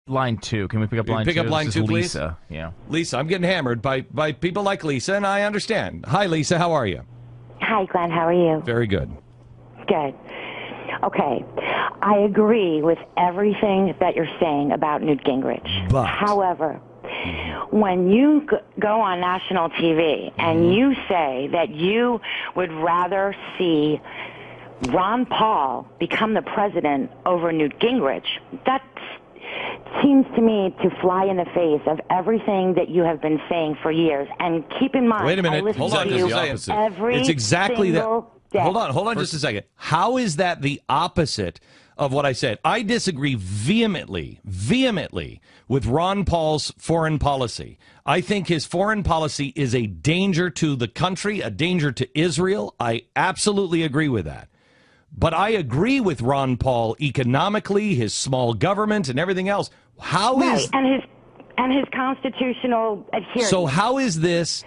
Line 2. Can we pick up line 2? Pick up line 2, please. Lisa. Yeah. Lisa, I'm getting hammered by people like Lisa, and I understand. Hi, Lisa. How are you? Hi, Glenn. How are you? Very good. Good. Okay. I agree with everything that you're saying about Newt Gingrich. But. However, when you go on national TV and you say that you would rather see Ron Paul become the president over Newt Gingrich, that seems to me to fly in the face of everything that you have been saying for years. And keep in mind, wait a minute. Hold on. It's exactly that. Day. Hold on just a second. How is that the opposite of what I said? I disagree vehemently with Ron Paul's foreign policy. I think his foreign policy is a danger to the country, a danger to Israel. I absolutely agree with that. But I agree with Ron Paul economically, his small government, and everything else. How is and his constitutional adherence? So how is this?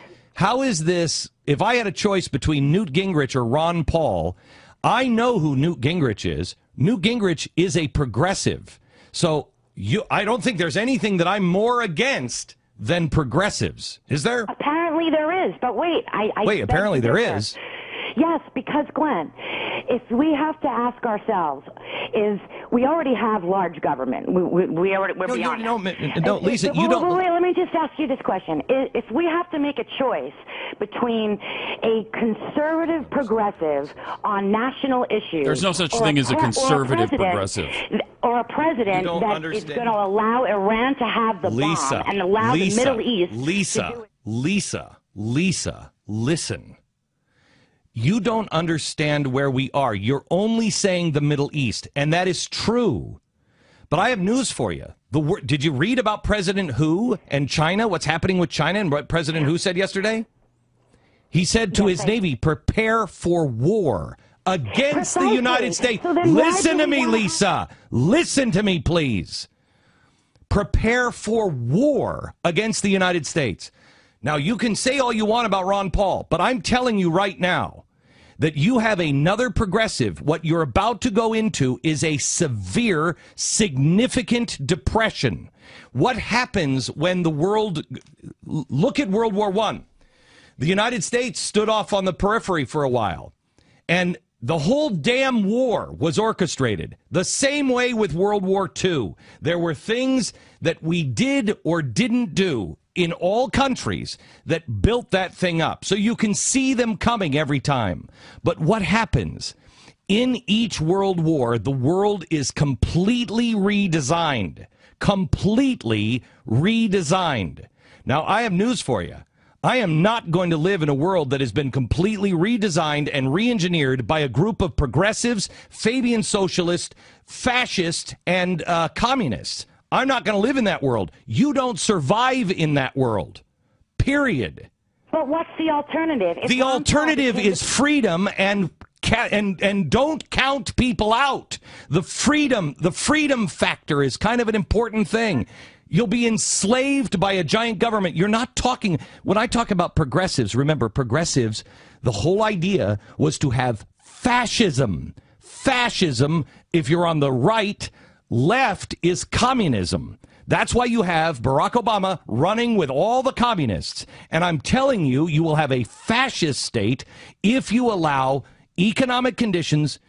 If I had a choice between Newt Gingrich or Ron Paul, I know who Newt Gingrich is. Newt Gingrich is a progressive. So I don't think there's anything that I'm more against than progressives. Is there? Apparently there is. But wait, wait. Apparently there is. Yes, because, Glenn, if we have to ask ourselves, we already have large government. We're beyond No, Lisa, you don't. Wait, let me just ask you this question. If we have to make a choice between a conservative progressive on national issues. There's no such thing as a conservative progressive. Or a president that is going to allow Iran to have the bomb and allow the Middle East to do it. Lisa, listen. You don't understand where we are. You're only saying the Middle East, and that is true. But I have news for you. Did you read about President Hu and China, what's happening with China, and what President Hu said yesterday? He said to his Navy, prepare for war against the United States. So listen to me, Lisa. Listen to me, please. Prepare for war against the United States. Now, you can say all you want about Ron Paul, but I'm telling you right now that you have another progressive. What you're about to go into is a severe, significant depression. What happens when the world... Look at World War I. The United States stood off on the periphery for a while, and the whole damn war was orchestrated. The same way with World War II. There were things that we did or didn't do in all countries that built that thing up. So you can see them coming every time. But what happens? In each world war, the world is completely redesigned. Completely redesigned. Now, I have news for you. I am not going to live in a world that has been completely redesigned and re-engineered by a group of progressives, Fabian socialists, fascists, and communists. I'm not going to live in that world. You don't survive in that world. Period. But what's the alternative? The alternative is freedom and don't count people out. The freedom factor is kind of an important thing. You'll be enslaved by a giant government. You're not talking, when I talk about progressives, remember, progressives, the whole idea was to have fascism. Fascism, if you're on the right, left is communism. That's why you have Barack Obama running with all the communists. And I'm telling you, you will have a fascist state if you allow economic conditions,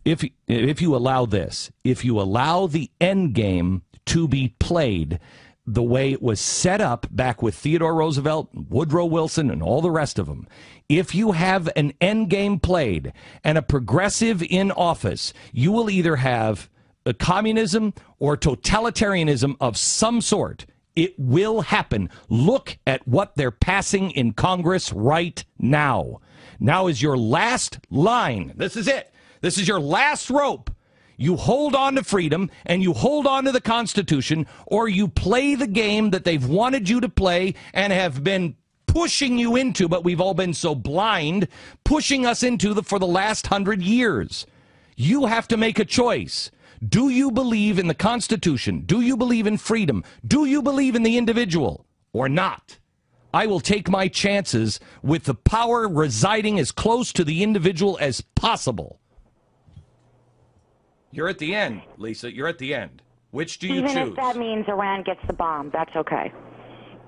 if you allow this, if you allow the end game to be played the way it was set up back with Theodore Roosevelt, Woodrow Wilson, and all the rest of them. If you have an end game played and a progressive in office, you will either have a communism or totalitarianism of some sort. It will happen. Look at what they're passing in Congress right now. Now is your last line. This is it. This is your last rope. You hold on to freedom and you hold on to the Constitution, or you play the game that they've wanted you to play and have been pushing you into, but we've all been so blind, pushing us into for the last 100 years. You have to make a choice. Do you believe in the Constitution? Do you believe in freedom? Do you believe in the individual or not? I will take my chances with the power residing as close to the individual as possible. You're at the end, Lisa. You're at the end. Which do you choose? Even if that means Iran gets the bomb, that's okay.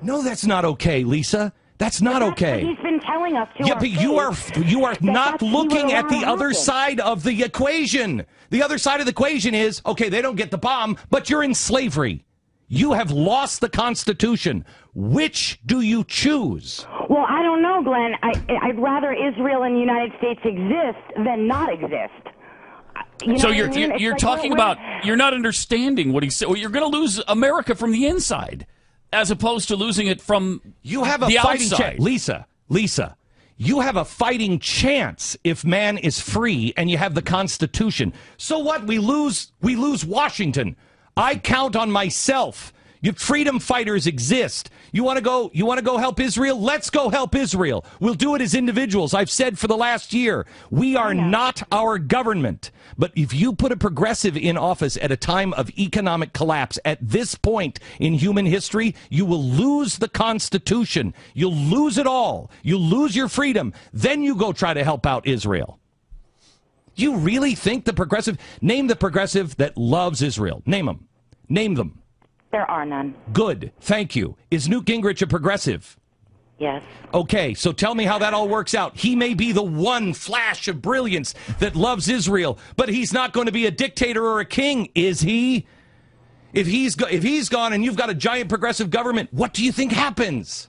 No, that's not okay, Lisa. That's not okay. He's been telling us to. Yeah, but you are not looking at the other side of the equation. The other side of the equation is, okay, they don't get the bomb, but you're in slavery. You have lost the Constitution. Which do you choose? Well, I don't know, Glenn. I'd rather Israel and the United States exist than not exist. So you're talking about, you're not understanding what he said. Well, you're going to lose America from the inside, as opposed to losing it from you have a the fighting outside. Lisa, you have a fighting chance if man is free and you have the Constitution. So what? We lose Washington. I count on myself. Freedom fighters exist. You want to go help Israel? Let's go help Israel. We'll do it as individuals. I've said for the last year, we are not our government. But if you put a progressive in office at a time of economic collapse, at this point in human history, you will lose the Constitution. You'll lose it all. You'll lose your freedom. Then you go try to help out Israel. You really think name the progressive that loves Israel. Name them. Name them. There are none. Good. Thank you. Is Newt Gingrich a progressive? Yes. Okay, so tell me how that all works out. He may be the one flash of brilliance that loves Israel, but he's not going to be a dictator or a king, is he? If he's gone and you've got a giant progressive government, what do you think happens?